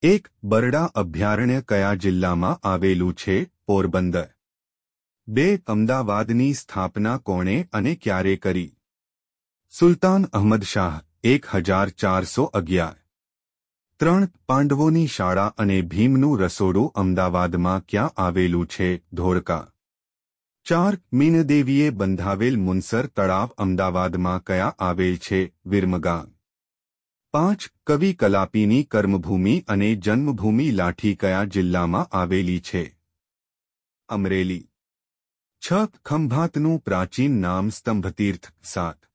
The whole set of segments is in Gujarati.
એક બરડા અભયારણ્ય કયા જિલ્લામાં આવેલું છે? પોરબંદર. 2 અમદાવાદની સ્થાપના કોણે અને ક્યારે કરી? સુલતાન અહમદ શાહ 1411. 3 પાંડવોની શાળા અને ભીમનું રસોડું અમદાવાદમાં ક્યાં આવેલું છે? ધોળકા. 4 મીનદેવીએ બંધાવેલ મુનસર તળાવ અમદાવાદમાં કયા આવેલ છે? વિરમગામ. 5 કવિ કલાપીની કર્મભૂમિ અને જન્મભૂમિ લાઠી કયા જિલ્લામાં આવેલી છે? અમરેલી. 6 ખંભાતનું પ્રાચીન નામ સ્તંભતીર્થ. 7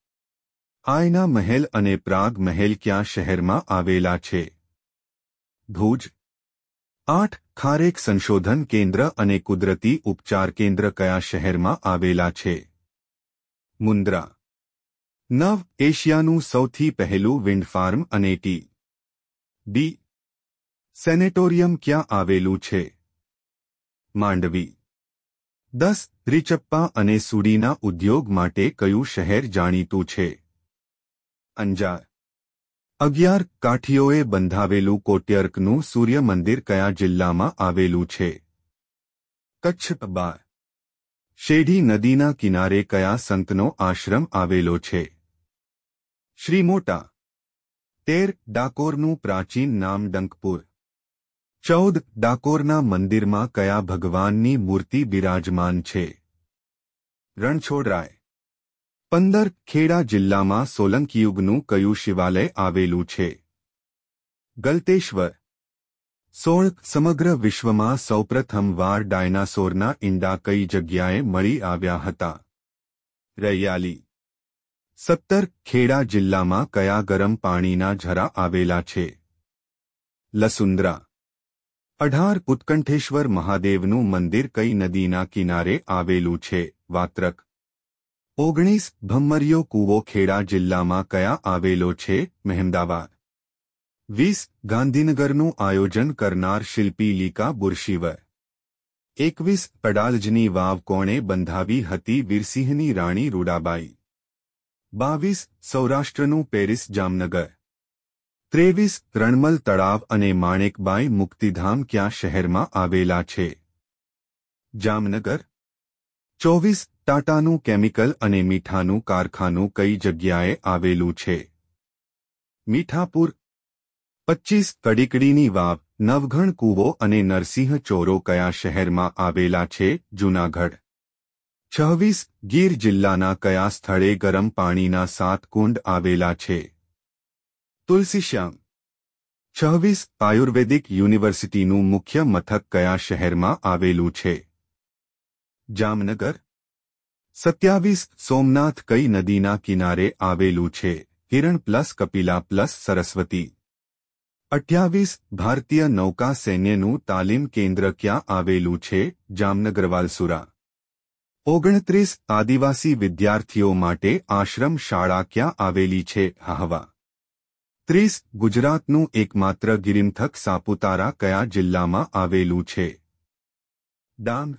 આયના મહેલ અને પ્રાગ મહેલ ક્યાં શહેરમાં આવેલા છે? ભુજ. 8 ખારેક સંશોધન કેન્દ્ર અને કુદરતી ઉપચાર કેન્દ્ર કયા શહેરમાં આવેલા છે? મુન્દ્રા. 9 એશિયાનું સૌથી પહેલું વિન્ડ ફાર્મ અને ડી સેનેટોરિયમ ક્યાં આવેલું છે? માંડવી. 10 રીચપ્પા અને સુડીના ઉદ્યોગ માટે કયું શહેર જાણીતું છે? અંજાર. 11 કાઠીઓએ બંધાવેલું કોટ્યર્કનું સૂર્ય મંદિર કયા જિલ્લામાં આવેલું છે? કચ્છ. 12 શેઢી નદીના કિનારે કયા સંતનો આશ્રમ આવેલો છે? શ્રી મોટા. 13 ડાકોરનું પ્રાચીન નામ ડંકપુર. 14 ડાકોરના મંદિરમાં કયા ભગવાનની મૂર્તિ બિરાજમાન છે? રણછોડરાય. 15 ખેડા જિલ્લામાં સોલંકીયુગનું કયું શિવાલય આવેલું છે? ગલતેશ્વર. 16 સમગ્ર વિશ્વમાં સૌપ્રથમ વાર ડાયનાસોરના ઈંડા કઈ જગ્યાએ મળી આવ્યા હતા? રૈયાલી. 17 ખેડા જિલ્લામાં કયા ગરમ પાણીના ઝરા આવેલા છે? લસુંદરા. 18 ઉત્કંઠેશ્વર મહાદેવનું મંદિર કઈ નદીના કિનારે આવેલું છે? વાત્રક. 19 ભમ્મરિયો કૂવો ખેડા જિલ્લામાં કયા આવેલો છે? મહેમદાવાદ. 20 ગાંધીનગરનું આયોજન કરનાર શિલ્પી લીકા બુરશીવર. 21 અડાલજની વાવ કોણે બંધાવી હતી? વીરસિંહની રાણી રૂડાબાઈ. 22 સૌરાષ્ટ્રનું પેરિસ જામનગર. 23 રણમલ તળાવ અને માણેકબાઈ મુક્તિધામ ક્યાં શહેરમાં આવેલા છે? જામનગર. 24 ટાટાનું કેમિકલ અને મીઠાનું કારખાનું કઈ જગ્યાએ આવેલું છે? મીઠાપુર. 25 કડીકડીની વાવ, નવઘણ કૂવો અને નરસિંહ ચોરો કયા શહેરમાં આવેલા છે? જૂનાગઢ. 26 ગીર જિલ્લાના કયા સ્થળે ગરમ પાણીના 7 કુંડ આવેલા છે? તુલસીશ્યામ. 26 આયુર્વેદિક યુનિવર્સિટીનું મુખ્ય મથક કયા શહેરમાં આવેલું છે? જામનગર. 27 સોમનાથ કઈ નદીના કિનારે આવેલું છે? Hiran plus Kapila plus Saraswati. 28 ભારતીય નૌકા સૈન્યનું તાલીમ કેન્દ્ર ક્યાં આવેલું છે? જામનગર વાલસુરા. 29 આદિવાસી વિદ્યાર્થીઓ માટે આશ્રમ શાળા ક્યાં આવેલી છે? હાહવા. 30 ગુજરાતનું એકમાત્ર ગિરિમથક સાપુતારા કયા જિલ્લામાં આવેલું છે? ડાંગ.